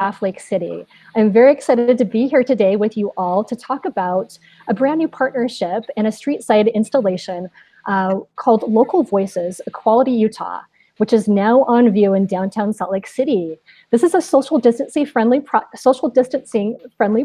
Craft Lake City. I'm very excited to be here today with you all to talk about a brand new partnership and a street side installation called Local Voices, Equality Utah, which is now on view in downtown Salt Lake City. This is a social distancing friendly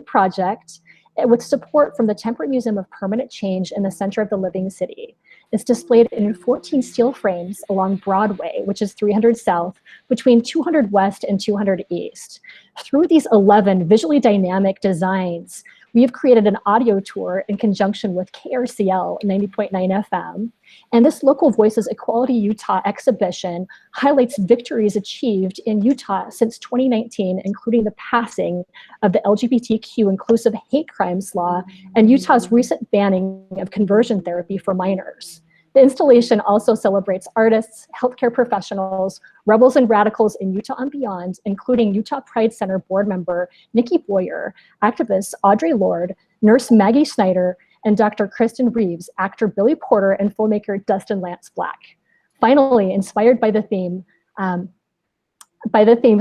project with support from the Temperate Museum of Permanent Change in the center of the living city. It's displayed in 14 steel frames along Broadway, which is 300 South, between 200 West and 200 East. Through these 11 visually dynamic designs, we have created an audio tour in conjunction with KRCL 90.9 FM. And this Local Voices Equality Utah exhibition highlights victories achieved in Utah since 2019, including the passing of the LGBTQ inclusive hate crimes law and Utah's recent banning of conversion therapy for minors. The installation also celebrates artists, healthcare professionals, rebels and radicals in Utah and beyond, including Utah Pride Center board member Nikki Boyer, activists Audre Lorde, nurse Maggie Schneider, and Dr. Kristen Reeves, actor Billy Porter, and filmmaker Dustin Lance Black. Finally, inspired by the theme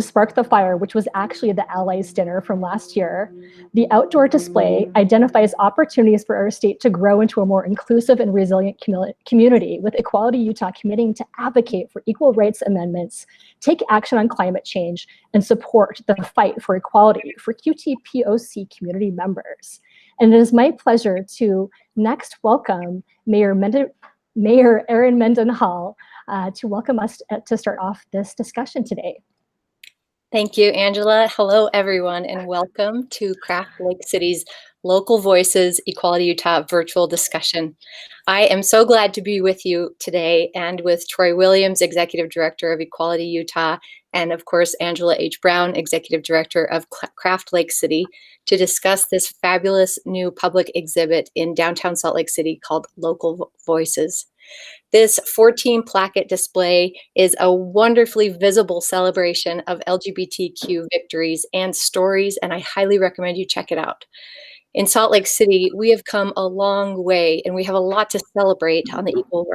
Spark the Fire, which was actually the Allies dinner from last year, the outdoor display identifies opportunities for our state to grow into a more inclusive and resilient community, with Equality Utah committing to advocate for equal rights amendments, take action on climate change, and support the fight for equality for QTPOC community members. And it is my pleasure to next welcome Mayor Erin Mendenhall to welcome us to start off this discussion today. Thank you, Angela. Hello, everyone, and welcome to Craft Lake City's Local Voices Equality Utah virtual discussion. I am so glad to be with you today and with Troy Williams, Executive Director of Equality Utah, and of course, Angela H. Brown, Executive Director of Craft Lake City, to discuss this fabulous new public exhibit in downtown Salt Lake City called Local Voices. This 14 placket display is a wonderfully visible celebration of LGBTQ victories and stories, and I highly recommend you check it out. In Salt Lake City, we have come a long way, and we have a lot to celebrate on the equal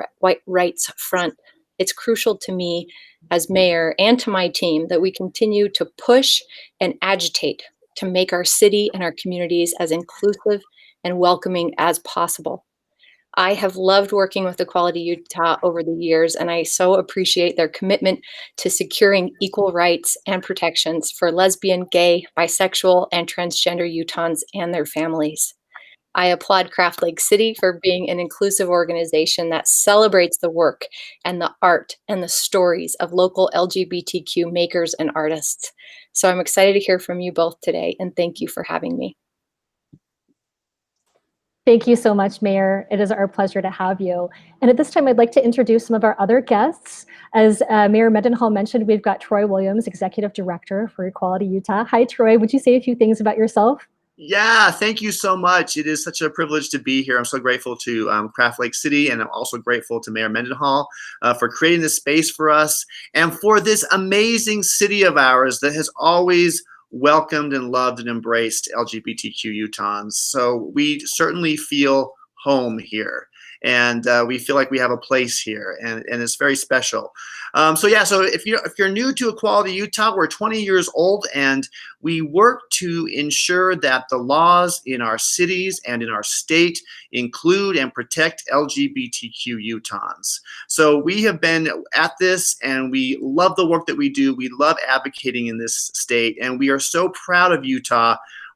rights front. It's crucial to me as mayor and to my team that we continue to push and agitate to make our city and our communities as inclusive and welcoming as possible. I have loved working with Equality Utah over the years, and I so appreciate their commitment to securing equal rights and protections for lesbian, gay, bisexual, and transgender Utahns and their families. I applaud Craft Lake City for being an inclusive organization that celebrates the work and the art and the stories of local LGBTQ makers and artists. So I'm excited to hear from you both today, and thank you for having me. Thank you so much, Mayor. It is our pleasure to have you. And at this time, I'd like to introduce some of our other guests. As Mayor Mendenhall mentioned, we've got Troy Williams, Executive Director for Equality Utah. Hi, Troy. Would you say a few things about yourself? Yeah, thank you so much. It is such a privilege to be here. I'm so grateful to Craft Lake City, and I'm also grateful to Mayor Mendenhall for creating this space for us and for this amazing city of ours that has always welcomed and loved and embraced LGBTQ Utahns. So we certainly feel home here, and we feel like we have a place here, and it's very special. So if you're new to Equality Utah, we're 20 years old, and we work to ensure that the laws in our cities and in our state include and protect LGBTQ Utahns. So we have been at this, and we love the work that we do. We love advocating in this state, and we are so proud of Utah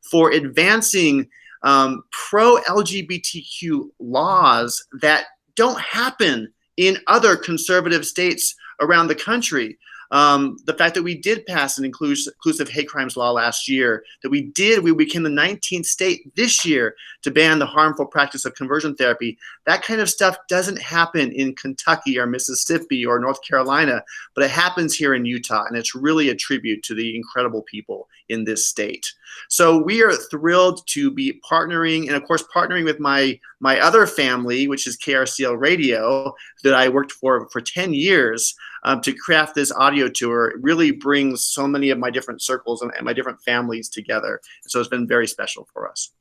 for advancing pro-LGBTQ laws that don't happen in other conservative states around the country. The fact that we did pass an inclusive hate crimes law last year, we became the 19th state this year to ban the harmful practice of conversion therapy. That kind of stuff doesn't happen in Kentucky or Mississippi or North Carolina, but it happens here in Utah, and it's really a tribute to the incredible people in this state. So we are thrilled to be partnering, and of course partnering with my other family, which is KRCL Radio, that I worked for 10 years, to craft this audio tour. It really brings so many of my different circles and my different families together. So it's been very special for us.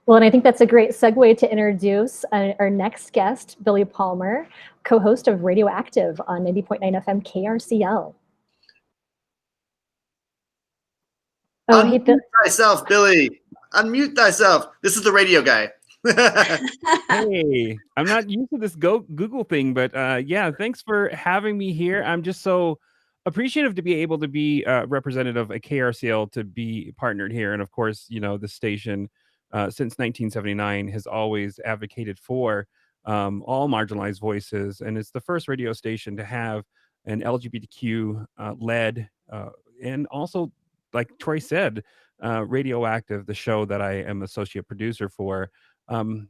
Well, and I think that's a great segue to introduce our next guest, Billy Palmer, co-host of Radioactive on 90.9 FM KRCL. Oh, hey, Unmute thyself, Billy. Unmute thyself. This is the radio guy. Hey, I'm not used to this Google thing, but yeah, thanks for having me here. I'm just so appreciative to be able to be representative of a KRCL to be partnered here. And of course, you know, the station since 1979 has always advocated for all marginalized voices. And it's the first radio station to have an LGBTQ led and also, like Troy said, Radioactive, the show that I am associate producer for,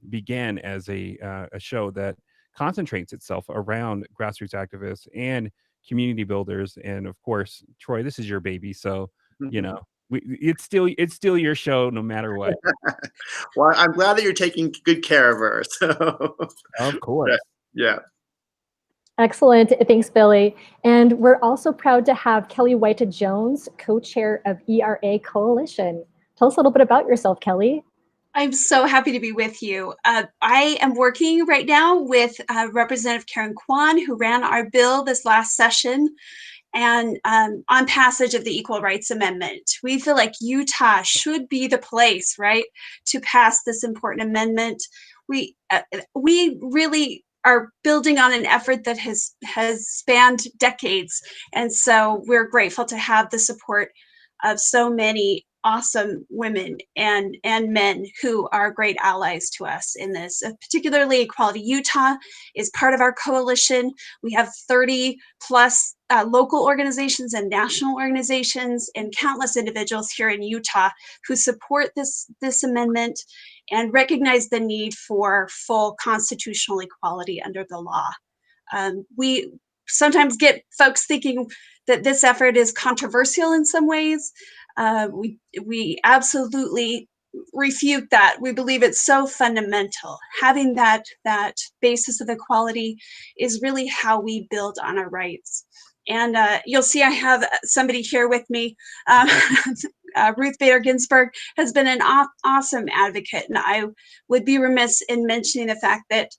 began as a show that concentrates itself around grassroots activists and community builders. And of course, Troy, this is your baby, so you know it's still your show no matter what. Well, I'm glad that you're taking good care of her. So, Of course. yeah. Excellent. Thanks, Billy. And we're also proud to have Kelly White-Jones, co-chair of ERA Coalition. Tell us a little bit about yourself, Kelly. I'm so happy to be with you. I am working right now with Representative Karen Kwan, who ran our bill this last session, and on passage of the Equal Rights Amendment. We feel like Utah should be the place, right, to pass this important amendment. We really are building on an effort that has spanned decades, and so we're grateful to have the support of so many awesome women and men who are great allies to us in this. Particularly Equality Utah is part of our coalition. We have 30 plus local organizations and national organizations and countless individuals here in Utah who support this amendment and recognize the need for full constitutional equality under the law. We sometimes get folks thinking that this effort is controversial in some ways. We absolutely refute that. We believe it's so fundamental. Having that basis of equality is really how we build on our rights. And you'll see I have somebody here with me. Ruth Bader Ginsburg has been an awesome advocate, and I would be remiss in mentioning the fact that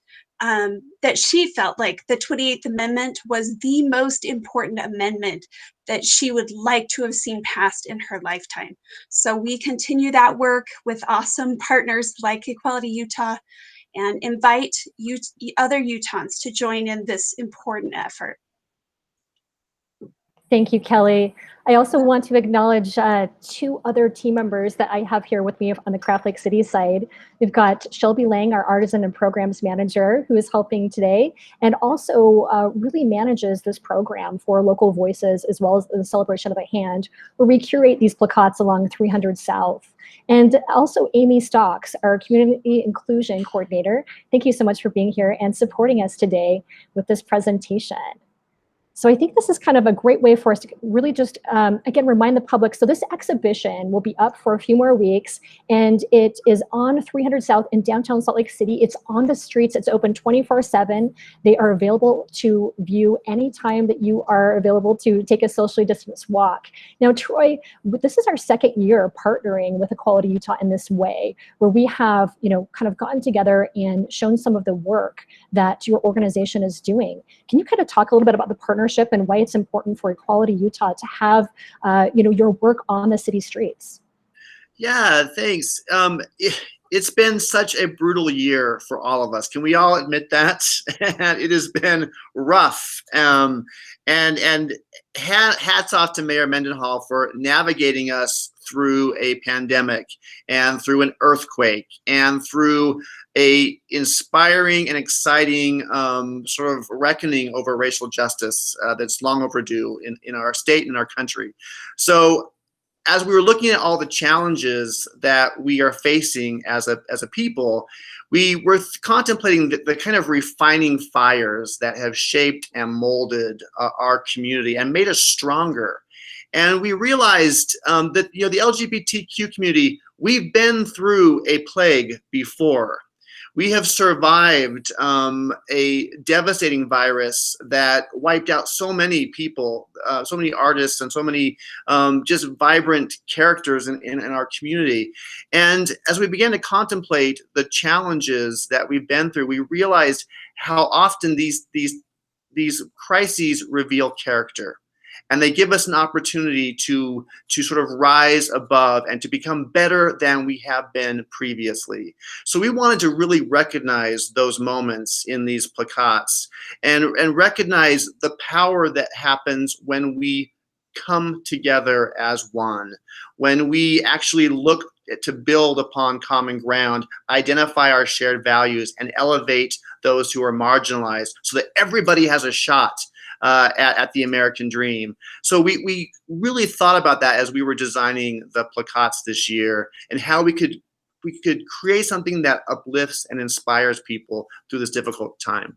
that she felt like the 28th Amendment was the most important amendment that she would like to have seen passed in her lifetime. So we continue that work with awesome partners like Equality Utah and invite other Utahns to join in this important effort. Thank you, Kelly. I also want to acknowledge two other team members that I have here with me on the Craft Lake City side. We've got Shelby Lang, our Artisan and Programs Manager, who is helping today and also really manages this program for local voices, as well as the Celebration of the Hand, where we curate these placards along 300 South. And also Amy Stocks, our Community Inclusion Coordinator. Thank you so much for being here and supporting us today with this presentation. So I think this is kind of a great way for us to really just, again, remind the public. So this exhibition will be up for a few more weeks, and it is on 300 South in downtown Salt Lake City. It's on the streets. It's open 24/7. They are available to view anytime that you are available to take a socially distanced walk. Now, Troy, this is our second year partnering with Equality Utah in this way, where we have, kind of gotten together and shown some of the work that your organization is doing. Can you kind of talk a little bit about the partnership and why it's important for Equality Utah to have, your work on the city streets? Yeah, thanks. It's been such a brutal year for all of us. Can we all admit that? It has been rough. And hats off to Mayor Mendenhall for navigating us through a pandemic and through an earthquake and through a inspiring and exciting sort of reckoning over racial justice that's long overdue in our state and our country. So as we were looking at all the challenges that we are facing as a people, we were contemplating the kind of refining fires that have shaped and molded our community and made us stronger. And we realized that the LGBTQ community, we've been through a plague before. We have survived a devastating virus that wiped out so many people, so many artists, and so many just vibrant characters in our community. And as we began to contemplate the challenges that we've been through, we realized how often these crises reveal character. and they give us an opportunity to sort of rise above and to become better than we have been previously. So we wanted to really recognize those moments in these placats and recognize the power that happens when we come together as one, when we actually look to build upon common ground, identify our shared values, and elevate those who are marginalized so that everybody has a shot at the American dream. So we really thought about that as we were designing the placats this year, and how we could create something that uplifts and inspires people through this difficult time.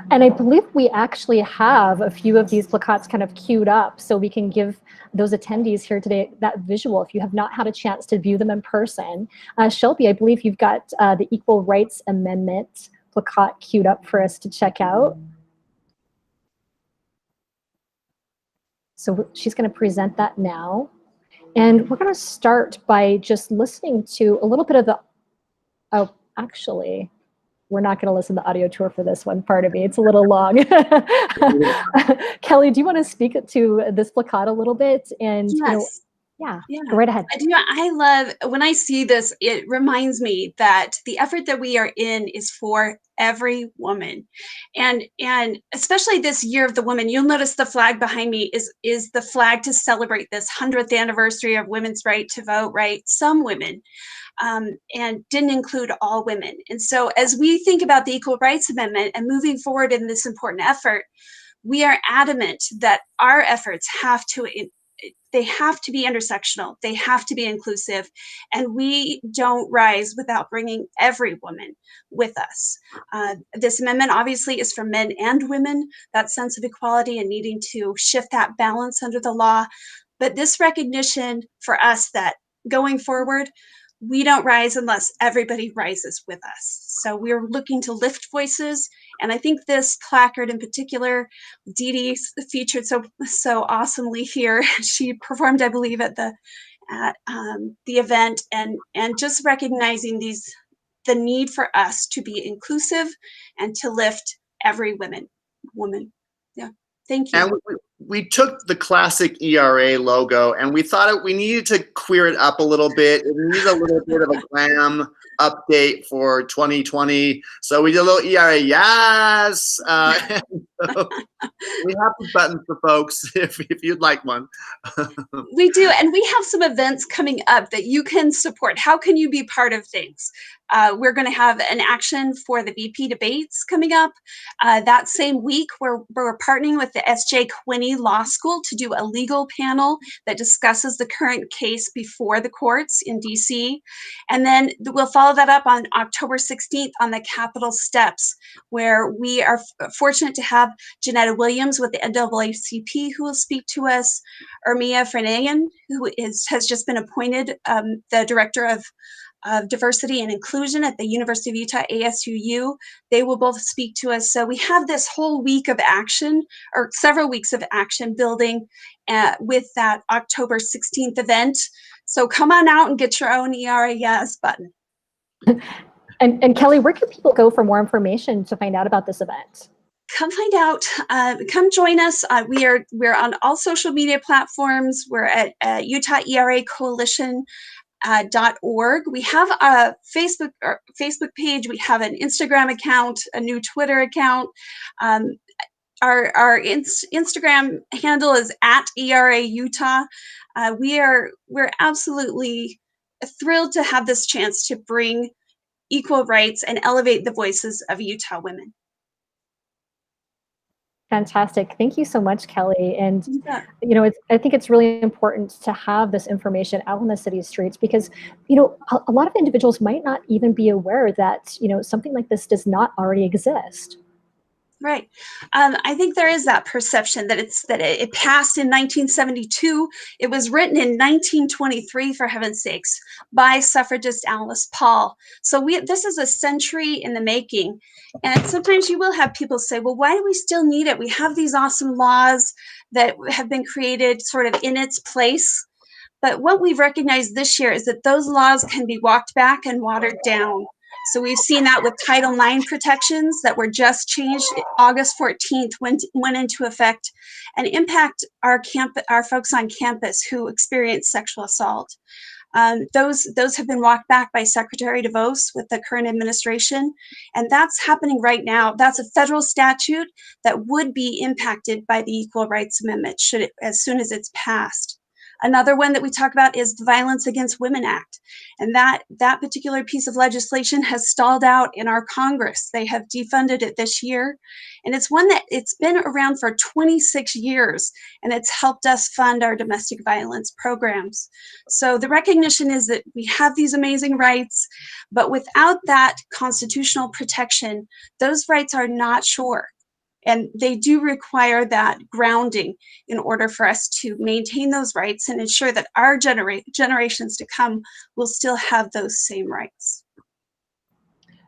And I believe we actually have a few of these placats kind of queued up, so we can give those attendees here today that visual if you have not had a chance to view them in person. Shelby, I believe you've got the Equal Rights Amendment placat queued up for us to check out. So she's going to present that now. And we're going to start by just listening to a little bit of the, oh, actually, we're not going to listen to the audio tour for this one, pardon me, it's a little long. Kelly, do you want to speak to this placat a little bit? And Yes. Yeah, go right ahead. I do. I love when I see this, it reminds me that the effort that we are in is for every woman. And especially this year of the woman, you'll notice the flag behind me is the flag to celebrate this 100th anniversary of women's right to vote, right? Some women, and didn't include all women. And so as we think about the Equal Rights Amendment and moving forward in this important effort, we are adamant that our efforts have to be intersectional, they have to be inclusive, and we don't rise without bringing every woman with us. This amendment obviously is for men and women, that sense of equality and needing to shift that balance under the law. But this recognition for us that going forward, we don't rise unless everybody rises with us. So we're looking to lift voices. And I think this placard in particular, Dee Dee featured so awesomely here. She performed, I believe, at the event, and just recognizing the need for us to be inclusive and to lift every woman. Yeah, thank you. And we took the classic ERA logo and we thought we needed to queer it up a little bit. It needed a little bit of a glam update for 2020. So we did a little ERA, yes. So we have the buttons for folks if you'd like one. We do, and we have some events coming up that you can support. How can you be part of things? We're going to have an action for the VP debates coming up. That same week, we're partnering with the S.J. Quinney Law School to do a legal panel that discusses the current case before the courts in D.C. And then we'll follow that up on October 16th on the Capitol steps, where we are fortunate to have Janetta Williams with the NAACP who will speak to us, Ermia Frenagan, who has just been appointed the Director of Diversity and Inclusion at the University of Utah, ASUU. They will both speak to us. So we have this whole week of action, or several weeks of action building with that October 16th event. So come on out and get your own ERA Yes button. And Kelly, where can people go for more information to find out about this event? Come find out. Come join us. We're on all social media platforms. We're at Utah ERA Coalition. .org. We have a Facebook page. We have an Instagram account, a new Twitter account. Our Instagram handle is at ERA Utah. We're absolutely thrilled to have this chance to bring equal rights and elevate the voices of Utah women. Fantastic. Thank you so much, Kelly. And, I think it's really important to have this information out on the city streets because, a lot of individuals might not even be aware that, something like this does not already exist. Right. I think there is that perception that it passed in 1972. It was written in 1923, for heaven's sakes, by suffragist Alice Paul. So this is a century in the making. And sometimes you will have people say, well, why do we still need it? We have these awesome laws that have been created sort of in its place. But what we've recognized this year is that those laws can be walked back and watered down. So we've seen that with Title IX protections that were just changed August 14th, went into effect and impact our folks on campus who experience sexual assault. Those have been walked back by Secretary DeVos with the current administration, and that's happening right now. That's a federal statute that would be impacted by the Equal Rights Amendment as soon as it's passed. Another one that we talk about is the Violence Against Women Act, and that particular piece of legislation has stalled out in our Congress. They have defunded it this year, and it's one that it's been around for 26 years, and it's helped us fund our domestic violence programs. So the recognition is that we have these amazing rights, but without that constitutional protection, those rights are not sure. And they do require that grounding in order for us to maintain those rights and ensure that our generations to come will still have those same rights.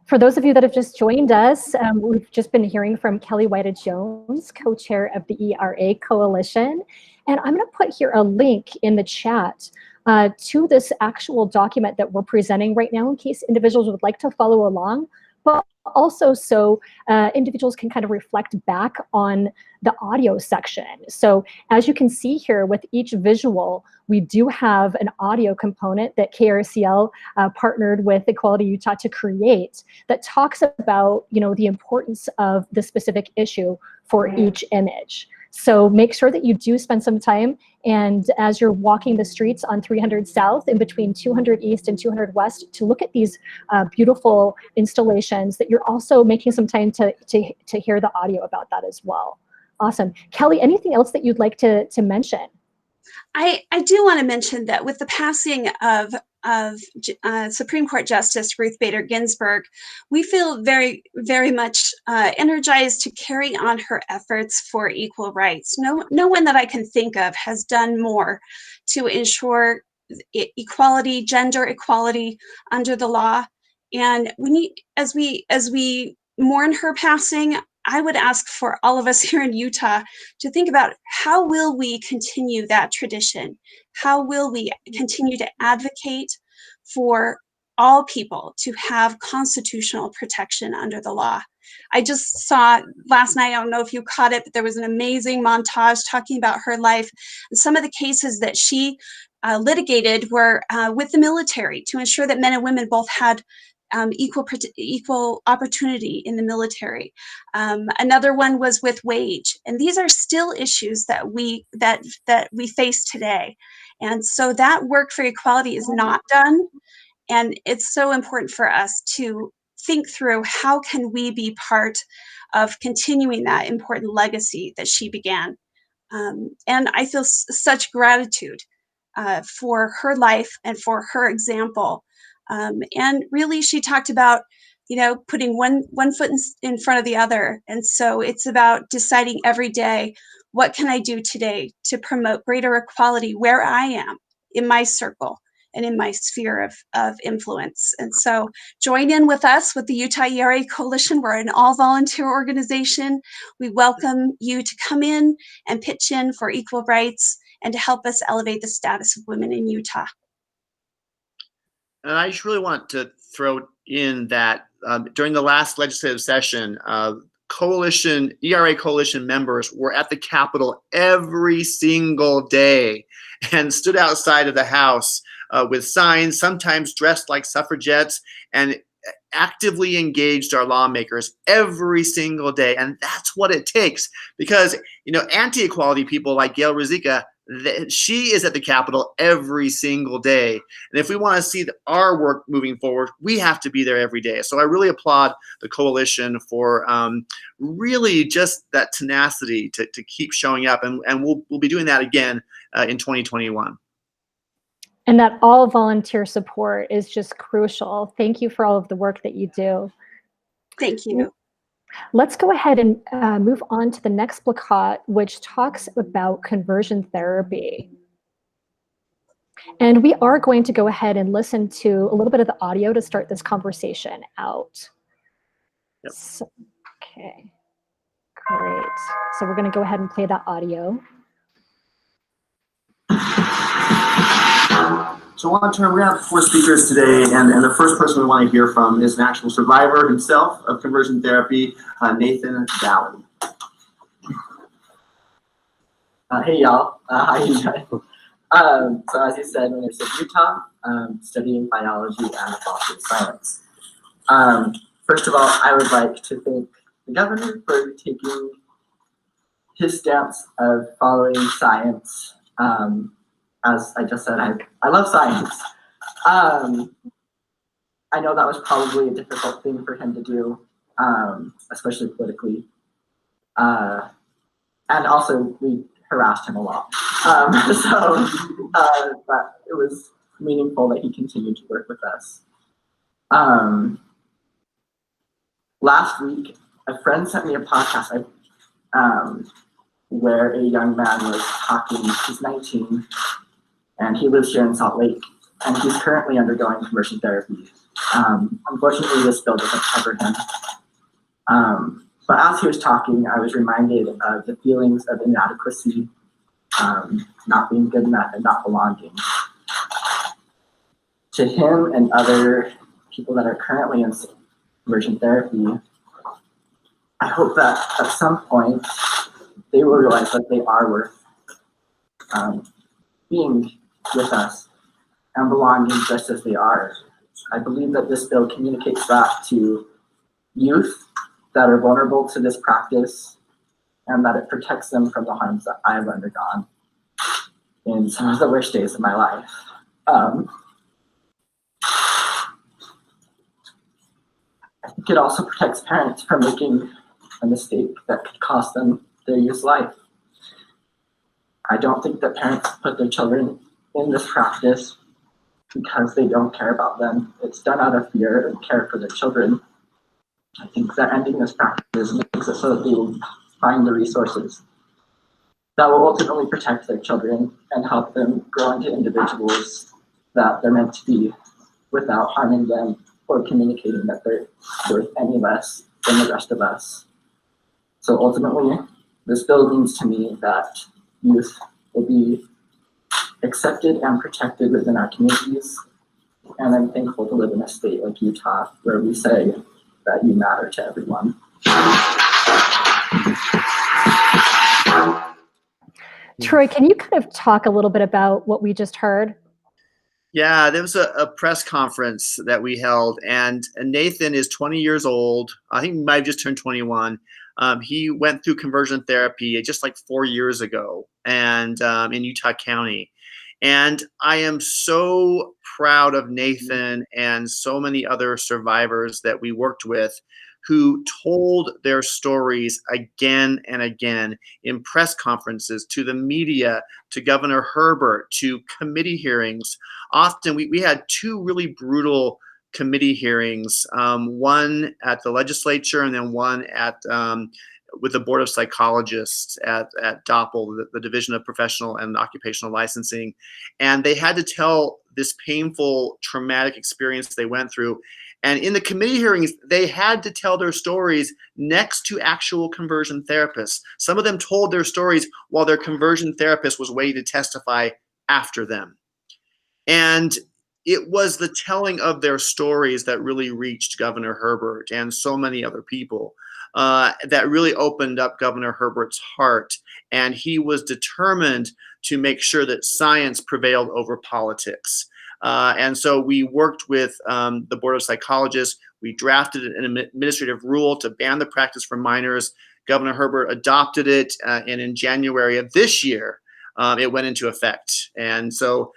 For those of you that have just joined us, we've just been hearing from Kelly Whited-Jones, co-chair of the ERA Coalition. And I'm going to put here a link in the chat to this actual document that we're presenting right now in case individuals would like to follow along, but also so individuals can kind of reflect back on the audio section. So as you can see here with each visual, we do have an audio component that KRCL partnered with Equality Utah to create that talks about, you know, the importance of the specific issue for each image. So make sure that you do spend some time, and as you're walking the streets on 300 South in between 200 East and 200 West, to look at these beautiful installations, that you're also making some time to hear the audio about that as well. Awesome. Kelly, anything else that you'd like to mention? I do want to mention that with the passing of Supreme Court Justice Ruth Bader Ginsburg, we feel very, very much energized to carry on her efforts for equal rights. No one that I can think of has done more to ensure equality, gender equality under the law. And we need, as we mourn her passing, I would ask for all of us here in Utah to think about how will we continue that tradition? How will we continue to advocate for all people to have constitutional protection under the law? I just saw last night, I don't know if you caught it, but there was an amazing montage talking about her life. Some of the cases that she litigated were with the military to ensure that men and women both had equal opportunity in the military. Another one was with wage, and these are still issues that we face today. And so that work for equality is not done, and it's so important for us to think through how can we be part of continuing that important legacy that she began. And I feel such gratitude for her life and for her example. And really, she talked about, you know, putting one foot in front of the other. And so it's about deciding every day, what can I do today to promote greater equality where I am, in my circle and in my sphere of influence. And so join in with us with the Utah ERA Coalition. We're an all-volunteer organization. We welcome you to come in and pitch in for equal rights and to help us elevate the status of women in Utah. And I just really want to throw in that during the last legislative session, ERA Coalition members were at the Capitol every single day and stood outside of the House with signs, sometimes dressed like suffragettes, and actively engaged our lawmakers every single day. And that's what it takes, because, you know, anti-equality people like Gail Ruzicka, she is at the Capitol every single day. And if we want to see our work moving forward, we have to be there every day. So I really applaud the coalition for really just that tenacity to keep showing up. And we'll be doing that again in 2021. And that all volunteer support is just crucial. Thank you for all of the work that you do. Thank you. Let's go ahead and move on to the next plakat, which talks about conversion therapy. And we are going to go ahead and listen to a little bit of the audio to start this conversation out. Yep. So, okay, great. So we're going to go ahead and play that audio. So we're going to have 4 speakers today, and the first person we want to hear from is an actual survivor himself of conversion therapy, Nathan Valley. Hey y'all, how you doing? So as you said, when it's in Utah, studying biology and philosophy of science. First of all, I would like to thank the governor for taking his stance of following science. As I just said, I love science. I know that was probably a difficult thing for him to do, especially politically. And also, we harassed him a lot. But it was meaningful that he continued to work with us. Last week, a friend sent me a podcast where a young man was talking. He's 19, and he lives here in Salt Lake, and he's currently undergoing conversion therapy. Unfortunately, this bill doesn't cover him. But as he was talking, I was reminded of the feelings of inadequacy, not being good enough, and not belonging. To him and other people that are currently in conversion therapy, I hope that at some point they will realize that they are worth being with us and belonging just as they are. I believe that this bill communicates that to youth that are vulnerable to this practice, and that it protects them from the harms that I've undergone in some of the worst days of my life. I think it also protects parents from making a mistake that could cost them their youth's life. I don't think that parents put their children in this practice because they don't care about them. It's done out of fear and care for their children. I think that ending this practice makes it so that they will find the resources that will ultimately protect their children and help them grow into individuals that they're meant to be without harming them or communicating that they're worth any less than the rest of us. So ultimately, this bill means to me that youth will be accepted and protected within our communities. And I'm thankful to live in a state like Utah where we say that you matter to everyone. Troy, can you kind of talk a little bit about what we just heard? Yeah, there was a press conference that we held, and Nathan is 20 years old. I think he might have just turned 21. He went through conversion therapy just like 4 years ago, and in Utah County. And I am so proud of Nathan and so many other survivors that we worked with who told their stories again and again in press conferences, to the media, to Governor Herbert, to committee hearings. Often we had 2 really brutal committee hearings, one at the legislature and then one at with the Board of Psychologists at DOPL, the Division of Professional and Occupational Licensing. And they had to tell this painful, traumatic experience they went through. And in the committee hearings, they had to tell their stories next to actual conversion therapists. Some of them told their stories while their conversion therapist was waiting to testify after them. And it was the telling of their stories that really reached Governor Herbert and so many other people. That really opened up Governor Herbert's heart, and he was determined to make sure that science prevailed over politics. And so we worked with the Board of Psychologists. We drafted an administrative rule to ban the practice for minors. Governor Herbert adopted it, and in January of this year, it went into effect. And so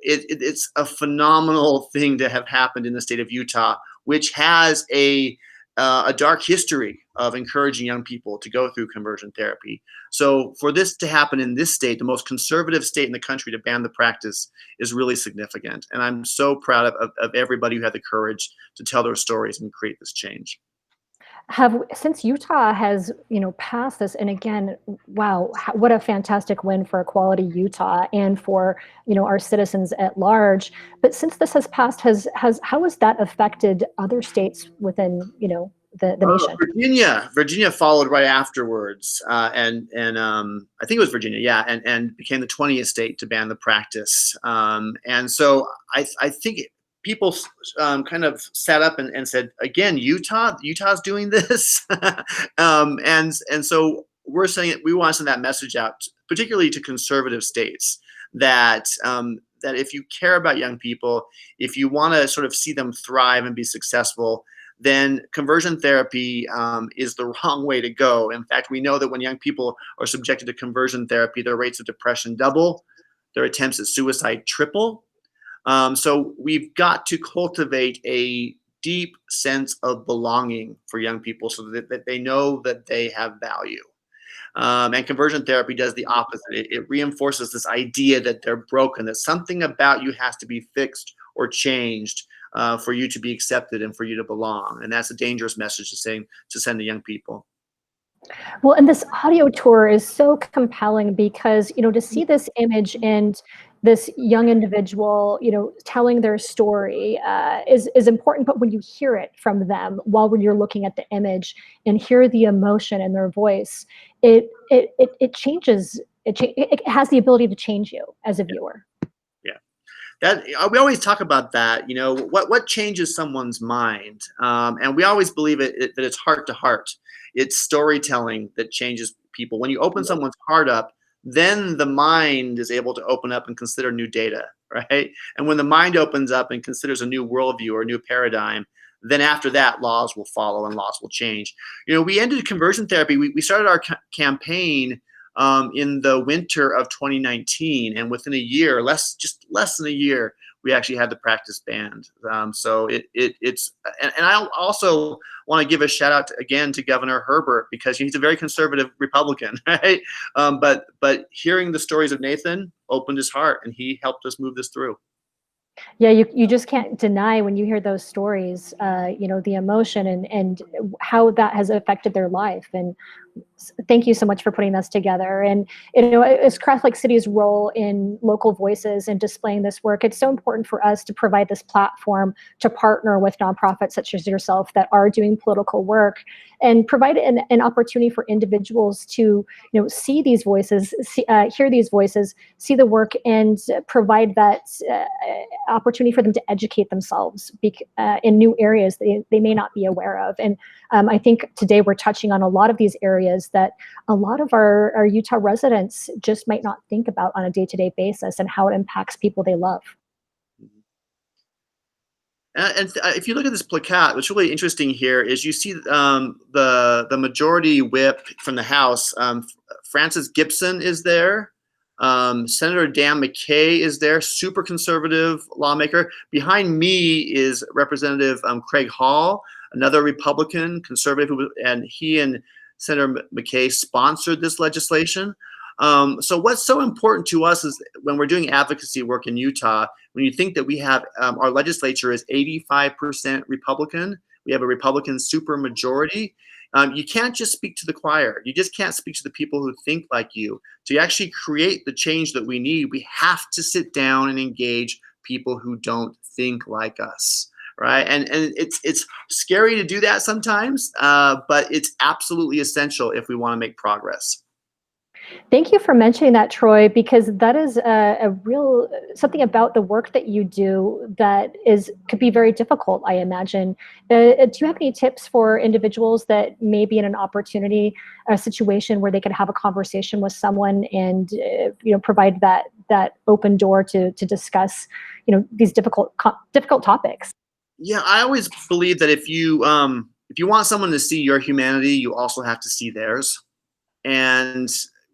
it's a phenomenal thing to have happened in the state of Utah, which has a dark history of encouraging young people to go through conversion therapy. So for this to happen in this state, the most conservative state in the country, to ban the practice is really significant. And I'm so proud of everybody who had the courage to tell their stories and create this change. Since Utah has, passed this, and again, wow, what a fantastic win for Equality Utah and for, our citizens at large. But since this has passed, how has that affected other states within, the nation? Virginia followed right afterwards, and I think it was Virginia, yeah, and became the 20th state to ban the practice. And so I think people kind of sat up and said, again, Utah's doing this, and so we're saying we want to send that message out, particularly to conservative states, that that if you care about young people, if you want to sort of see them thrive and be successful, then conversion therapy is the wrong way to go. In fact, we know that when young people are subjected to conversion therapy, their rates of depression double, their attempts at suicide triple. So we've got to cultivate a deep sense of belonging for young people so that they know that they have value. And conversion therapy does the opposite. It reinforces this idea that they're broken, that something about you has to be fixed or changed for you to be accepted and for you to belong. And that's a dangerous message to send to young people. Well, and this audio tour is so compelling because, to see this image and this young individual, telling their story is important. But when you hear it from them while when you're looking at the image and hear the emotion in their voice, it changes. It has the ability to change you as a viewer. That we always talk about that, what changes someone's mind, and we always believe that it's heart to heart. It's storytelling that changes people. When you open someone's heart up, then the mind is able to open up and consider new data, right? And when the mind opens up and considers a new worldview or a new paradigm, then after that, laws will follow and laws will change. We ended conversion therapy. We started our campaign in the winter of 2019, and within a year, just less than a year, we actually had the practice banned. So it's and I also want to give a shout out again to Governor Herbert, because he's a very conservative Republican, right? But hearing the stories of Nathan opened his heart, and he helped us move this through. Yeah, you just can't deny when you hear those stories, the emotion and how that has affected their life. And thank you so much for putting this together. And, as Craft Lake City's role in local voices and displaying this work, it's so important for us to provide this platform to partner with nonprofits such as yourself that are doing political work, and provide an opportunity for individuals to, see these voices, hear these voices, see the work, and provide that opportunity for them to educate themselves in new areas they may not be aware of. And I think today we're touching on a lot of these areas that a lot of our Utah residents just might not think about on a day-to-day basis, and how it impacts people they love. And if you look at this plaque, what's really interesting here is you see the majority whip from the House. Francis Gibson is there. Senator Dan McKay is there, super conservative lawmaker. Behind me is Representative Craig Hall, another Republican conservative, and he and Senator McKay sponsored this legislation. So what's so important to us is when we're doing advocacy work in Utah, when you think that we have our legislature is 85% Republican, we have a Republican supermajority. You can't just speak to the choir. You just can't speak to the people who think like you. To actually create the change that we need, we have to sit down and engage people who don't think like us, right? And it's scary to do that sometimes, but it's absolutely essential if we want to make progress. Thank you for mentioning that, Troy, because that is a real something about the work that you do that could be very difficult, I imagine. Do you have any tips for individuals that may be in an opportunity, a situation where they could have a conversation with someone and provide that open door to discuss these difficult topics? Yeah, I always believe that if you want someone to see your humanity, you also have to see theirs, and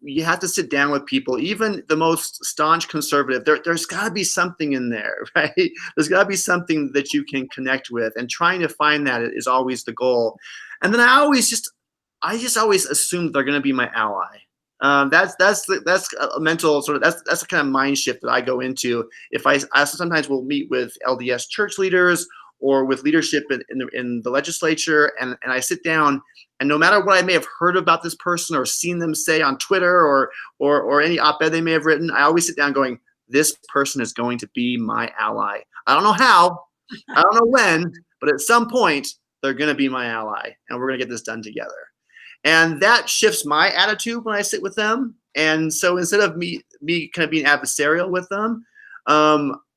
you have to sit down with people, even the most staunch conservative. There's got to be something in there, right? There's got to be something that you can connect with, and trying to find that is always the goal. And then I just always assume they're going to be my ally. That's a mental sort of that's the kind of mind shift that I go into. If I sometimes will meet with LDS church leaders or with leadership in the legislature, and I sit down, and no matter what I may have heard about this person or seen them say on Twitter or any op-ed they may have written, I always sit down going, this person is going to be my ally. I don't know how, I don't know when, but at some point they're going to be my ally, and we're going to get this done together. And that shifts my attitude when I sit with them. And so instead of me kind of being adversarial with them,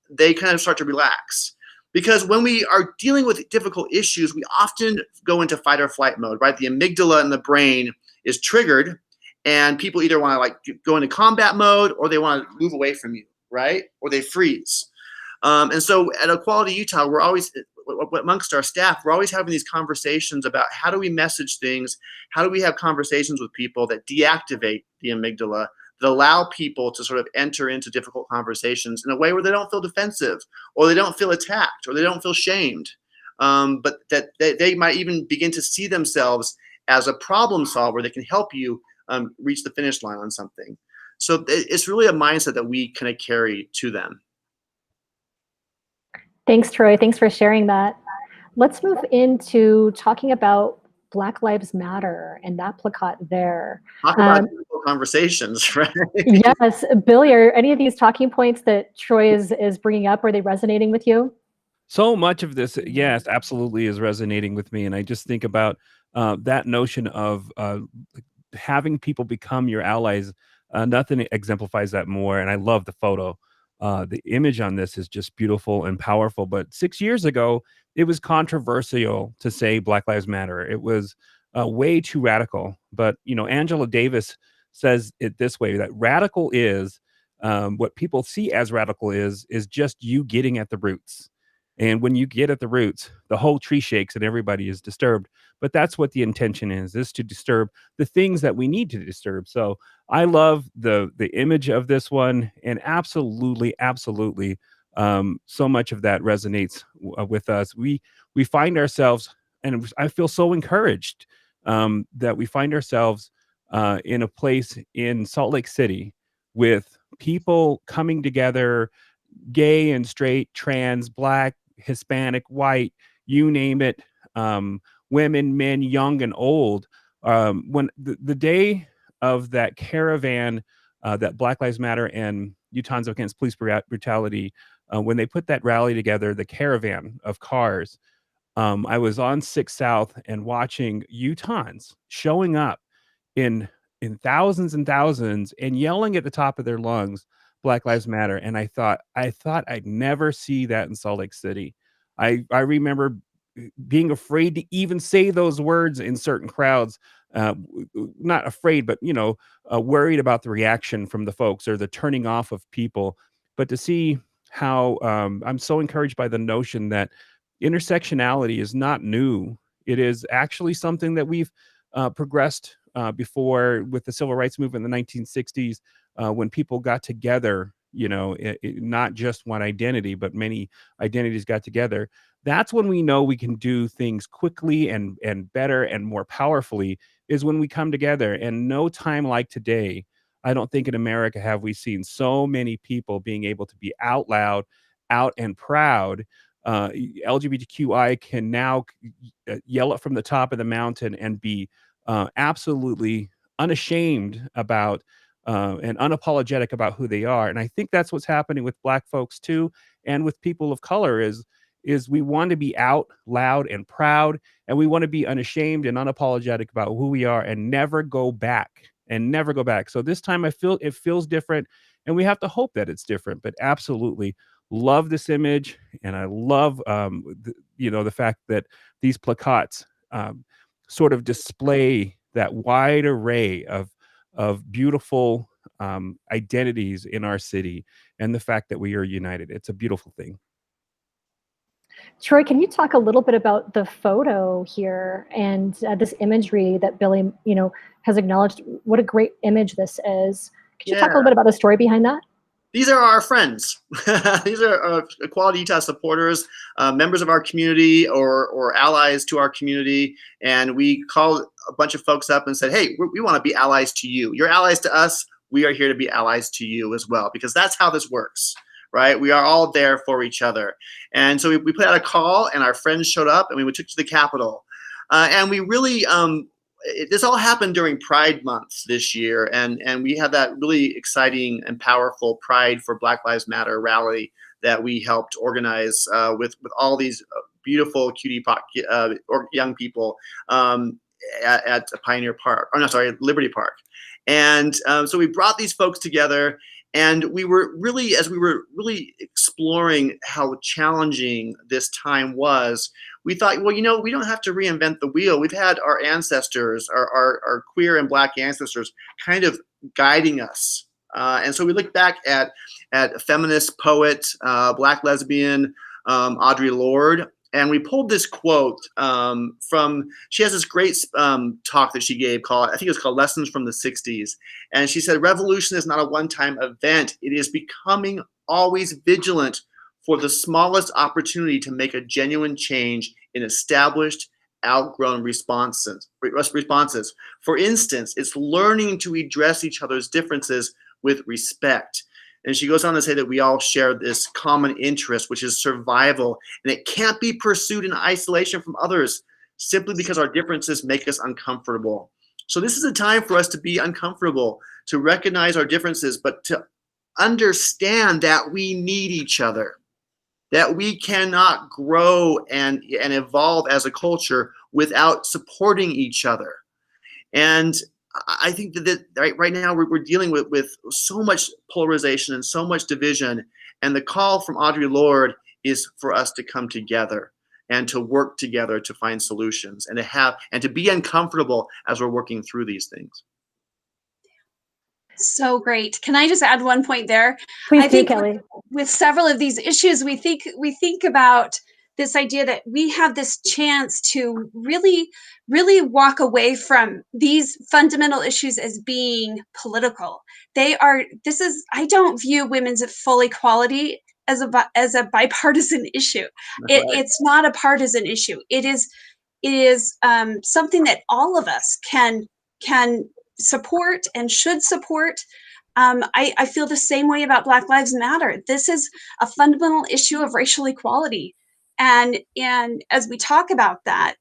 they kind of start to relax. Because when we are dealing with difficult issues, we often go into fight or flight mode, right? The amygdala in the brain is triggered, and people either want to like go into combat mode, or they want to move away from you, right? Or they freeze. And so at Equality Utah, we're always, amongst our staff, we're always having these conversations about how do we message things, how do we have conversations with people that deactivate the amygdala, that allow people to sort of enter into difficult conversations in a way where they don't feel defensive, or they don't feel attacked, or they don't feel shamed, but that they might even begin to see themselves as a problem solver that can help you reach the finish line on something. So it's really a mindset that we kind of carry to them. Thanks, Troy. Thanks for sharing that. Let's move into talking about Black Lives Matter and that plakat there. Talk about difficult conversations, right? Yes. Billy, are any of these talking points that Troy is bringing up, are they resonating with you? So much of this, yes, absolutely is resonating with me. And I just think about that notion of having people become your allies. Nothing exemplifies that more. And I love the photo. The image on this is just beautiful and powerful. But 6 years ago, it was controversial to say Black Lives Matter. It was way too radical. But, you know, Angela Davis says it this way, that radical is what people see as radical is just you getting at the roots. And when you get at the roots, the whole tree shakes and everybody is disturbed. But that's what the intention is to disturb the things that we need to disturb. So I love the image of this one, and absolutely, so much of that resonates with us. We find ourselves, and I feel so encouraged that we find ourselves in a place in Salt Lake City with people coming together, gay and straight, trans, Black, Hispanic, white, you name it, women, men, young and old. When the day of that caravan, that Black Lives Matter and Utahns Against Police Brutality, when they put that rally together, the caravan of cars, I was on 6 South and watching Utahns showing up in thousands and thousands and yelling at the top of their lungs, Black Lives Matter. And I thought I'd never see that in Salt Lake City. I remember being afraid to even say those words in certain crowds. Not afraid, but worried about the reaction from the folks or the turning off of people. But to see how I'm so encouraged by the notion that intersectionality is not new. It is actually something that we've progressed before with the civil rights movement in the 1960s, when people got together, not just one identity, but many identities got together. That's when we know we can do things quickly and better and more powerfully, is when we come together. And no time like today, I don't think in America have we seen so many people being able to be out loud, out and proud. LGBTQI can now yell it from the top of the mountain and be absolutely unashamed about and unapologetic about who they are. And I think that's what's happening with Black folks too, and with people of color is we want to be out loud and proud, and we want to be unashamed and unapologetic about who we are, and never go back. So this time it feels different, and we have to hope that it's different. But absolutely love this image, and I love the fact that these placats sort of display that wide array of beautiful identities in our city, and the fact that we are united. It's a beautiful thing. Troy, can you talk a little bit about the photo here and this imagery that Billy, has acknowledged? What a great image this is. Could you talk a little bit about the story behind that? These are our friends. These are Equality Utah supporters, members of our community or allies to our community. And we called a bunch of folks up and said, hey, we want to be allies to you. You're allies to us. We are here to be allies to you as well, because that's how this works, right? We are all there for each other. And so we put out a call, and our friends showed up, and we took to the Capitol. And we really, this all happened during Pride Month this year, and we had that really exciting and powerful Pride for Black Lives Matter rally that we helped organize with all these beautiful cutie pot or young people at Pioneer Park, or no, sorry, Liberty Park. And so we brought these folks together, and we were really, as we were really exploring how challenging this time was, we thought, well, you know, we don't have to reinvent the wheel. We've had our ancestors, our queer and Black ancestors, kind of guiding us. And so we looked back at a feminist poet, Black lesbian, Audre Lorde, and we pulled this quote from, she has this great talk that she gave called, I think it was called Lessons from the 60s. And she said, revolution is not a one-time event. It is becoming always vigilant for the smallest opportunity to make a genuine change in established, outgrown responses. For instance, it's learning to address each other's differences with respect. And she goes on to say that we all share this common interest, which is survival, and it can't be pursued in isolation from others simply because our differences make us uncomfortable. So this is a time for us to be uncomfortable, to recognize our differences, but to understand that we need each other, that we cannot grow and evolve as a culture without supporting each other. And I think that right now we're dealing with so much polarization and so much division. And the call from Audre Lorde is for us to come together and to work together to find solutions and to be uncomfortable as we're working through these things. So great. Can I just add one point there? Please I do, think Kelly. with several of these issues, we think about this idea that we have this chance to really walk away from these fundamental issues as being political. I don't view women's full equality as a bipartisan issue. It's not a partisan issue. It is something that all of us can support and should support. I feel the same way about Black Lives Matter. This is a fundamental issue of racial equality. And as we talk about that,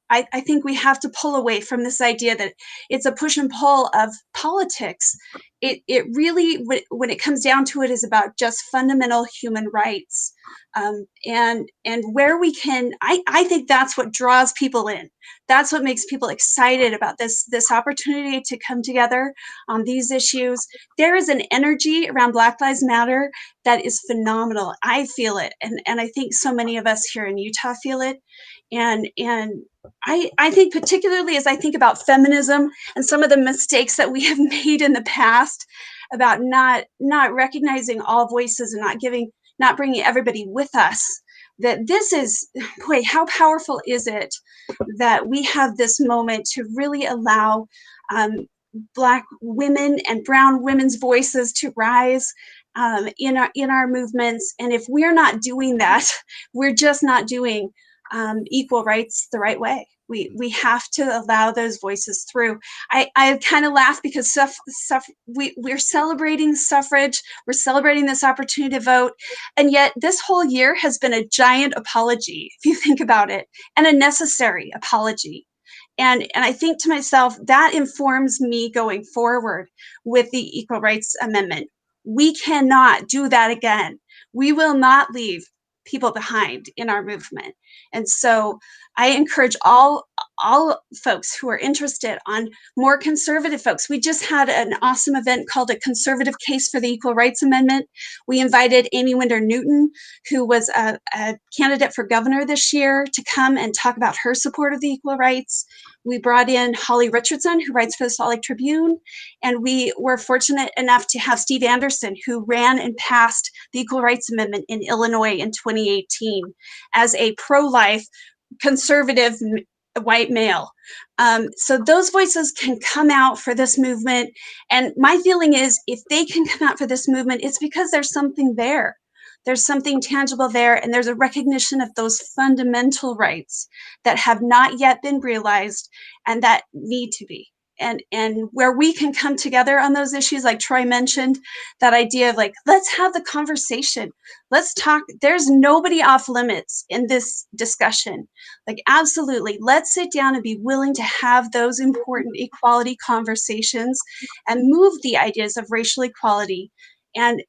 I think we have to pull away from this idea that it's a push and pull of politics. It really, when it comes down to it, is about just fundamental human rights. And where we can, I think that's what draws people in. That's what makes people excited about this opportunity to come together on these issues. There is an energy around Black Lives Matter that is phenomenal. I feel it, and I think so many of us here in Utah feel it. And I think, particularly as I think about feminism and some of the mistakes that we have made in the past about not recognizing all voices and not bringing everybody with us, that this is, boy, how powerful is it that we have this moment to really allow Black women and brown women's voices to rise in our movements. And if we're not doing that, we're just not doing equal rights the right way. We have to allow those voices through. I kind of laugh because we're celebrating suffrage, we're celebrating this opportunity to vote, and yet this whole year has been a giant apology, if you think about it, and a necessary apology. And I think to myself, that informs me going forward with the Equal Rights Amendment. We cannot do that again. We will not leave people behind in our movement. And so I encourage all folks who are interested, on more conservative folks. We just had an awesome event called A Conservative Case for the Equal Rights Amendment. We invited Amy Winder Newton, who was a candidate for governor this year, to come and talk about her support of the equal rights. We brought in Holly Richardson, who writes for the Salt Lake Tribune, and we were fortunate enough to have Steve Anderson, who ran and passed the Equal Rights Amendment in Illinois in 2018 as a pro-life conservative white male. So those voices can come out for this movement. And my feeling is, if they can come out for this movement, it's because there's something there. There's something tangible there, and there's a recognition of those fundamental rights that have not yet been realized and that need to be. And where we can come together on those issues, like Troy mentioned, that idea of like, let's have the conversation. Let's talk. There's nobody off limits in this discussion. Like, absolutely, let's sit down and be willing to have those important equality conversations and move the ideas of racial equality and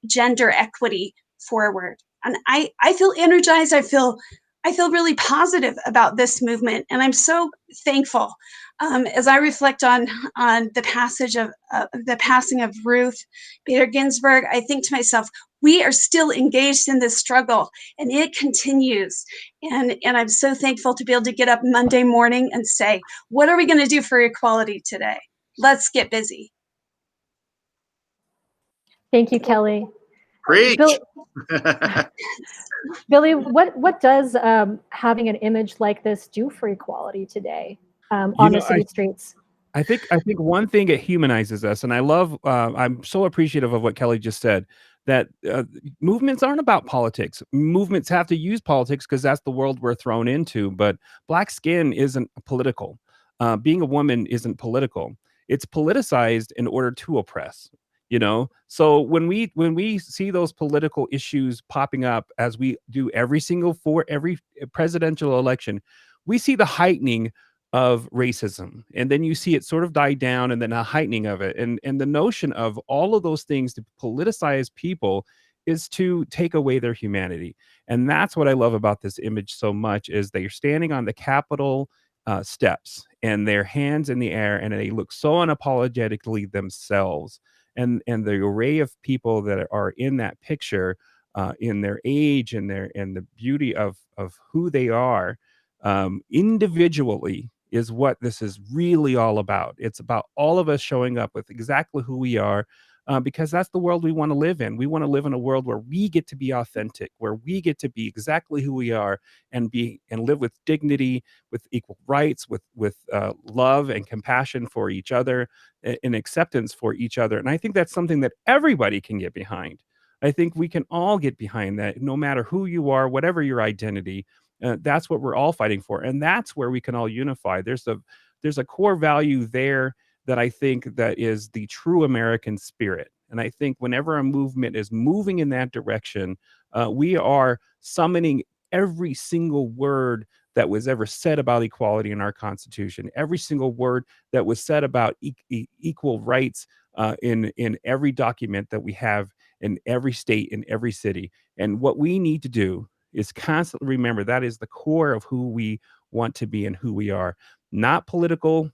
gender equity forward. And I feel energized. I feel really positive about this movement, and I'm so thankful. As I reflect on the passing of Ruth Bader Ginsburg, I think to myself, we are still engaged in this struggle, and it continues. And I'm so thankful to be able to get up Monday morning and say, what are we going to do for equality today? Let's get busy. Thank you, Kelly. Preach. Billy, what does having an image like this do for equality today on the city streets? I think one thing, it humanizes us, and I love. I'm so appreciative of what Kelly just said. That movements aren't about politics. Movements have to use politics because that's the world we're thrown into. But Black skin isn't political. Being a woman isn't political. It's politicized in order to oppress. So when we see those political issues popping up, as we do every presidential election, we see the heightening of racism, and then you see it sort of die down, and then a heightening of it, and the notion of all of those things to politicize people is to take away their humanity. And that's what I love about this image so much, is they're standing on the Capitol steps, and their hands in the air, and they look so unapologetically themselves. And the array of people that are in that picture, in their age and the beauty of who they are, individually, is what this is really all about. It's about all of us showing up with exactly who we are, because that's the world we want to live in. We want to live in a world where we get to be authentic, where we get to be exactly who we are, and live with dignity, with equal rights, with love and compassion for each other, and acceptance for each other. And I think that's something that everybody can get behind. I think we can all get behind that, no matter who you are, whatever your identity. That's what we're all fighting for, and that's where we can all unify. There's a core value there that I think that is the true American spirit. And I think whenever a movement is moving in that direction, we are summoning every single word that was ever said about equality in our Constitution, every single word that was said about equal rights in every document that we have in every state, in every city. And what we need to do is constantly remember that is the core of who we want to be and who we are, not political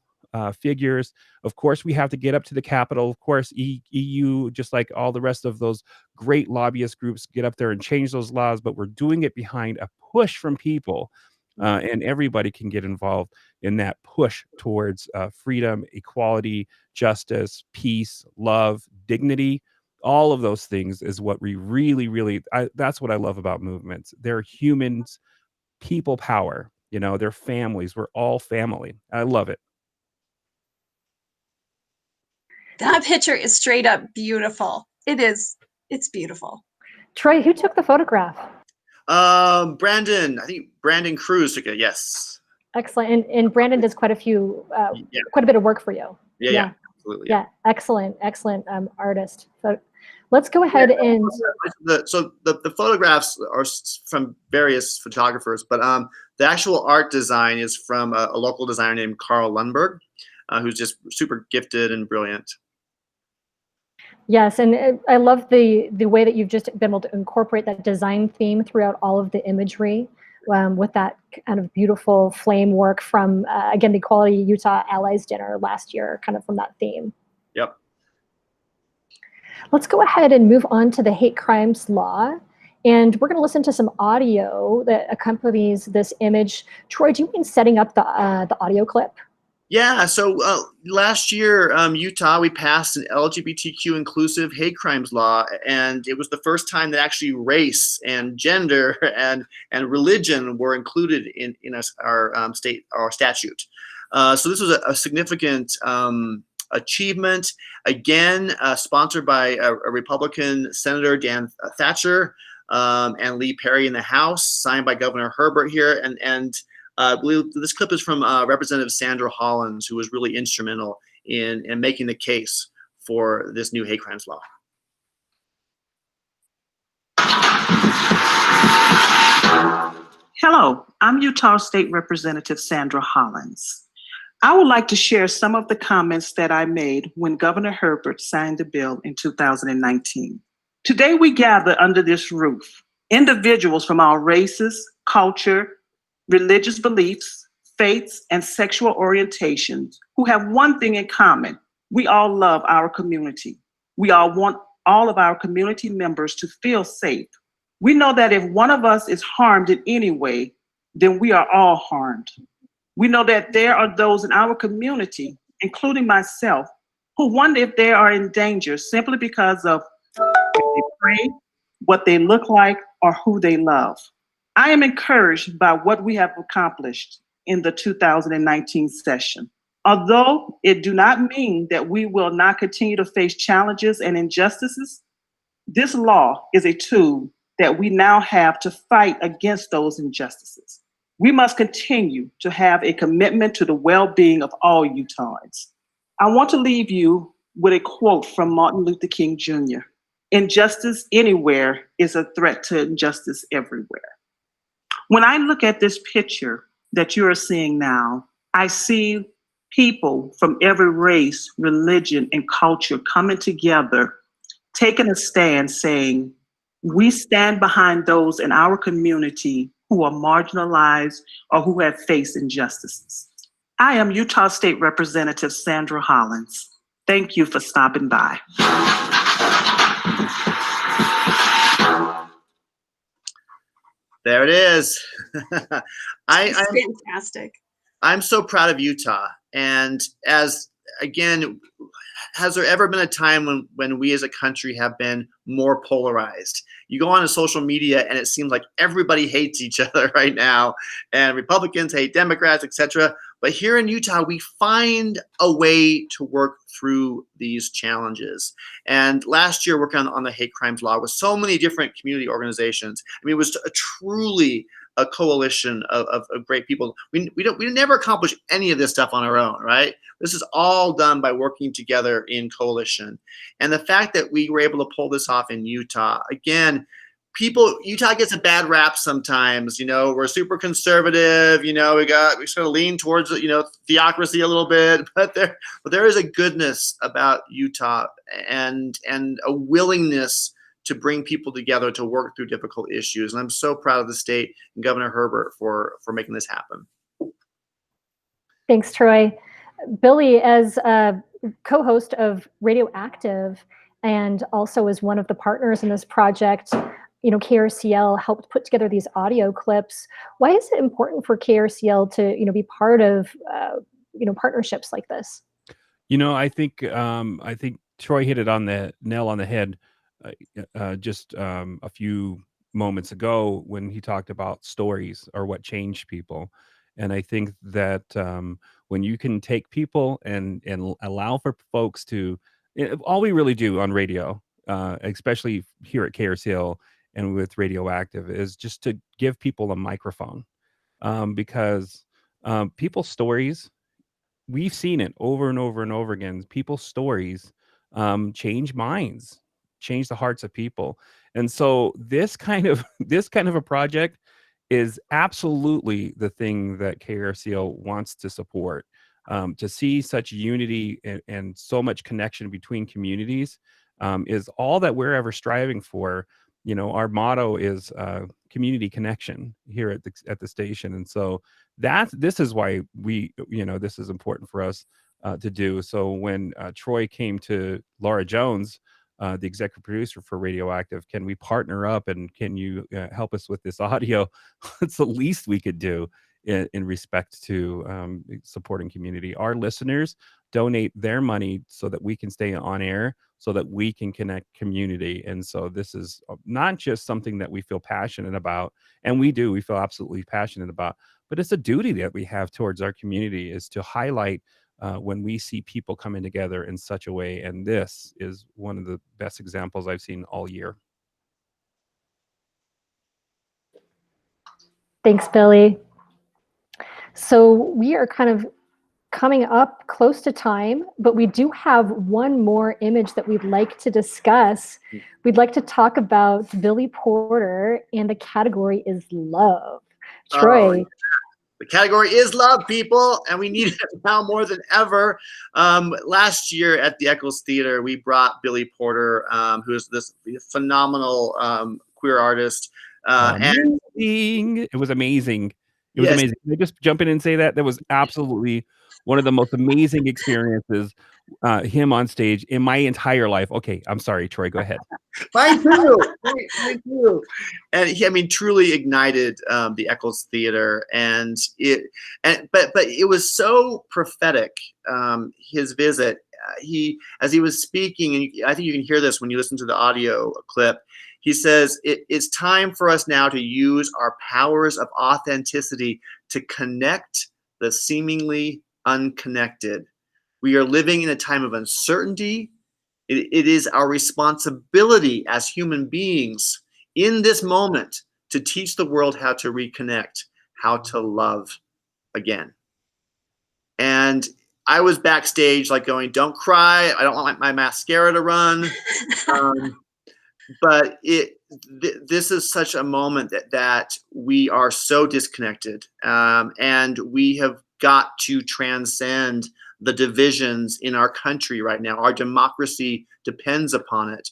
figures. Of course, we have to get up to the Capitol. Of course, EU, just like all the rest of those great lobbyist groups, get up there and change those laws, but we're doing it behind a push from people, and everybody can get involved in that push towards freedom, equality, justice, peace, love, dignity. All of those things is what we really, that's what I love about movements. They're humans, people power, they're families. We're all family. I love it. That picture is straight up beautiful. It is. It's beautiful. Troy, who took the photograph? Brandon, I think Brandon Cruz took it. Yes. Excellent. And Brandon does quite a bit of work for you. Yeah, absolutely. Yeah, excellent artist. So let's go ahead and. The photographs are from various photographers, but the actual art design is from a local designer named Carl Lundberg, who's just super gifted and brilliant. Yes, and I love the way that you've just been able to incorporate that design theme throughout all of the imagery, with that kind of beautiful flame work from, again, the Equality Utah Allies Dinner last year, kind of from that theme. Yep. Let's go ahead and move on to the hate crimes law. And we're going to listen to some audio that accompanies this image. Troy, do you mind setting up the audio clip? Yeah, so last year, Utah, we passed an LGBTQ inclusive hate crimes law, and it was the first time that actually race and gender and religion were included in our statute. So this was a significant achievement, again, sponsored by a Republican Senator Dan Thatcher and Lee Perry in the House, signed by Governor Herbert here, and I believe this clip is from Representative Sandra Hollins, who was really instrumental in making the case for this new hate crimes law. Hello, I'm Utah State Representative Sandra Hollins. I would like to share some of the comments that I made when Governor Herbert signed the bill in 2019. Today we gather under this roof Individuals from all races, culture, religious beliefs, faiths, and sexual orientations who have one thing in common. We all love our community. We all want all of our community members to feel safe. We know that if one of us is harmed in any way, then we are all harmed. We know that there are those in our community, including myself, who wonder if they are in danger simply because of what they pray, what they look like, or who they love. I am encouraged by what we have accomplished in the 2019 session. Although it do not mean that we will not continue to face challenges and injustices, this law is a tool that we now have to fight against those injustices. We must continue to have a commitment to the well-being of all Utahns. I want to leave you with a quote from Martin Luther King Jr. Injustice anywhere is a threat to injustice everywhere. When I look at this picture that you are seeing now, I see people from every race, religion, and culture coming together, taking a stand saying, we stand behind those in our community who are marginalized or who have faced injustices. I am Utah State Representative Sandra Hollins. Thank you for stopping by. There it is. It's fantastic. I'm so proud of Utah. And again, has there ever been a time when we as a country have been more polarized? You go on to social media and it seems like everybody hates each other right now, and Republicans hate Democrats, etc. But here in Utah, we find a way to work through these challenges. And last year, working on the hate crimes law with so many different community organizations, I mean, it was truly a coalition of great people. We never accomplish any of this stuff on our own, right? This is all done by working together in coalition. And the fact that we were able to pull this off in Utah, again, Utah gets a bad rap sometimes. You know, we're super conservative. You know, we sort of lean towards theocracy a little bit, but there is a goodness about Utah and a willingness to bring people together to work through difficult issues. And I'm so proud of the state and Governor Herbert for making this happen. Thanks, Troy. Billy, as a co-host of Radioactive and also as one of the partners in this project, KRCL helped put together these audio clips. Why is it important for KRCL to, be part of, partnerships like this? I think Troy hit it on the nail on the head just a few moments ago when he talked about stories or what changed people. And I think that when you can take people and allow for folks to, all we really do on radio, especially here at KRCL and with Radioactive, is just to give people a microphone, because people's stories, we've seen it over and over and over again. People's stories change minds, change the hearts of people. And so this kind of a project is absolutely the thing that KRCL wants to support. To see such unity and so much connection between communities is all that we're ever striving for. Our motto is community connection here at the station. And so this is why this is important for us to do. So when Troy came to Laura Jones, the executive producer for Radioactive, can we partner up and can you help us with this audio? It's the least we could do in respect to supporting community. Our listeners donate their money so that we can stay on air, so that we can connect community. And so this is not just something that we feel passionate about, and we feel absolutely passionate about, but it's a duty that we have towards our community, is to highlight when we see people coming together in such a way. And this is one of the best examples I've seen all year. Thanks, Billy. So we are kind of coming up close to time, but we do have one more image that we'd like to discuss. We'd like to talk about Billy Porter, and the category is love. Troy. The category is love, people, and we need it now more than ever. Last year at the Eccles Theater, we brought Billy Porter, who is this phenomenal queer artist, And amazing. It was amazing. It was yes, amazing. Can I just jump in and say that? That was absolutely one of the most amazing experiences, him on stage in my entire life. Okay, I'm sorry, Troy, go ahead. mine too. Mine too. And he, I mean, truly ignited the Eccles Theater, but it was so prophetic. His visit, as he was speaking, and I think you can hear this when you listen to the audio clip. He says, it's time for us now to use our powers of authenticity to connect the seemingly unconnected. We are living in a time of uncertainty. It is our responsibility as human beings in this moment to teach the world how to reconnect, how to love again. And I was backstage like going, don't cry. I don't want my mascara to run. But this is such a moment that we are so disconnected, and we have got to transcend the divisions in our country right now. Our democracy depends upon it.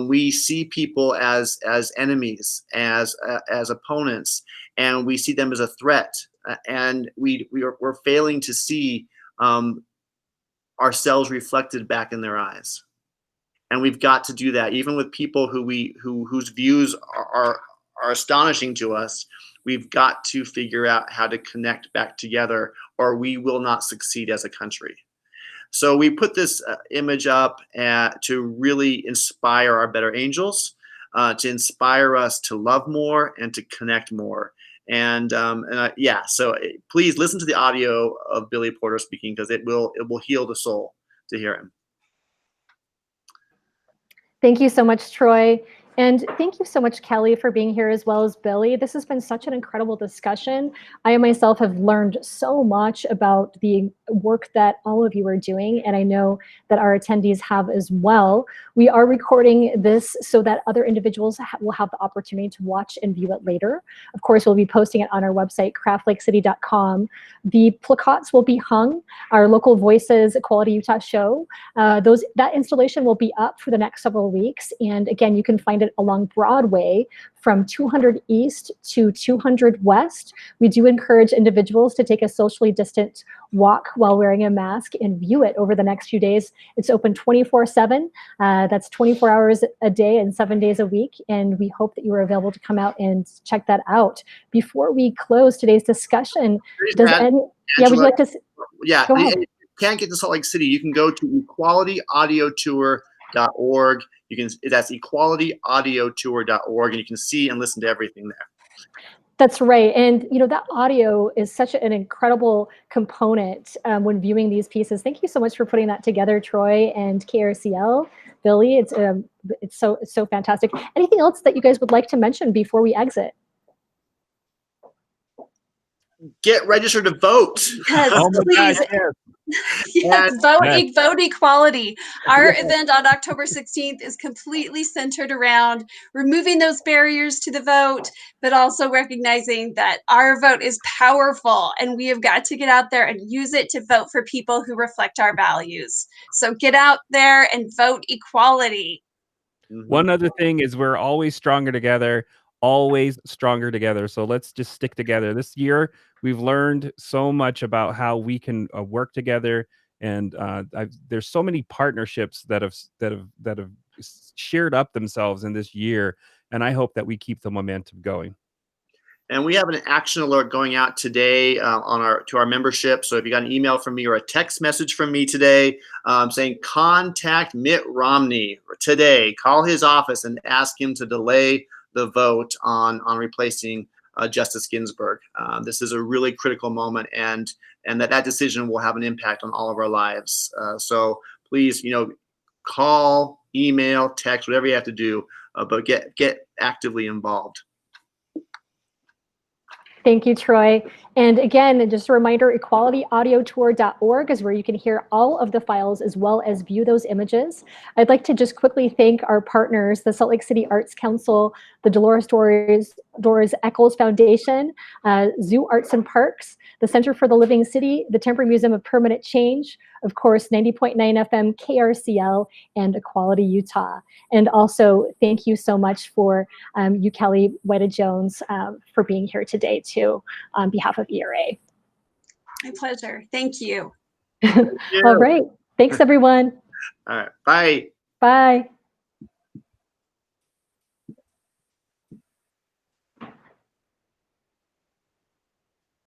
We see people as enemies, as opponents, and we see them as a threat. And we're failing to see ourselves reflected back in their eyes. And we've got to do that, even with people whose views are astonishing to us. We've got to figure out how to connect back together, or we will not succeed as a country. So we put this image up to really inspire our better angels, to inspire us to love more and to connect more. And yeah, so please listen to the audio of Billy Porter speaking, because it will heal the soul to hear him. Thank you so much, Troy. And thank you so much, Kelly, for being here, as well as Billy. This has been such an incredible discussion. I myself have learned so much about the work that all of you are doing, and I know that our attendees have as well. We are recording this so that other individuals will have the opportunity to watch and view it later. Of course, we'll be posting it on our website, craftlakecity.com. The placards will be hung, our Local Voices Equality Utah show. That installation will be up for the next several weeks. And again, you can find it along Broadway from 200 East to 200 West. We do encourage individuals to take a socially distant walk while wearing a mask and view it over the next few days. It's open 24/7. That's 24 hours a day and 7 days a week. And we hope that you are available to come out and check that out. Before we close today's discussion, would you like to? Yeah, go ahead. If you can't get to Salt Lake City, you can go to equalityaudiotour.org. That's equalityaudiotour.org, and you can see and listen to everything there. That's right. And that audio is such an incredible component when viewing these pieces. Thank you so much for putting that together, Troy and KRCL. Billy, it's so fantastic. Anything else that you guys would like to mention before we exit? Get registered to vote. Yes, Oh my please. gosh, yes. Yes, Yes. vote equality. Our event on October 16th is completely centered around removing those barriers to the vote, but also recognizing that our vote is powerful and we have got to get out there and use it to vote for people who reflect our values. So get out there and vote equality. One other thing is we're always stronger together, always stronger together. So let's just stick together. This year, we've learned so much about how we can work together, and there's so many partnerships that have shared up themselves in this year, and I hope that we keep the momentum going. And we have an action alert going out today to our membership. So if you got an email from me or a text message from me today saying contact Mitt Romney today, call his office and ask him to delay the vote on replacing Justice Ginsburg. This is a really critical moment, and that decision will have an impact on all of our lives. So please, call, email, text, whatever you have to do, but get actively involved. Thank you, Troy. And again, just a reminder, equalityaudiotour.org is where you can hear all of the files as well as view those images. I'd like to just quickly thank our partners, the Salt Lake City Arts Council, the Dolores Doors Eccles Foundation, Zoo Arts and Parks, the Center for the Living City, the Temporary Museum of Permanent Change, of course, 90.9 FM KRCL and Equality Utah. And also, thank you so much for you, Kelly Whita-Jones, for being here today too, on behalf of ERA. My pleasure. Thank you. All right. Thanks, everyone. All right. Bye. Bye.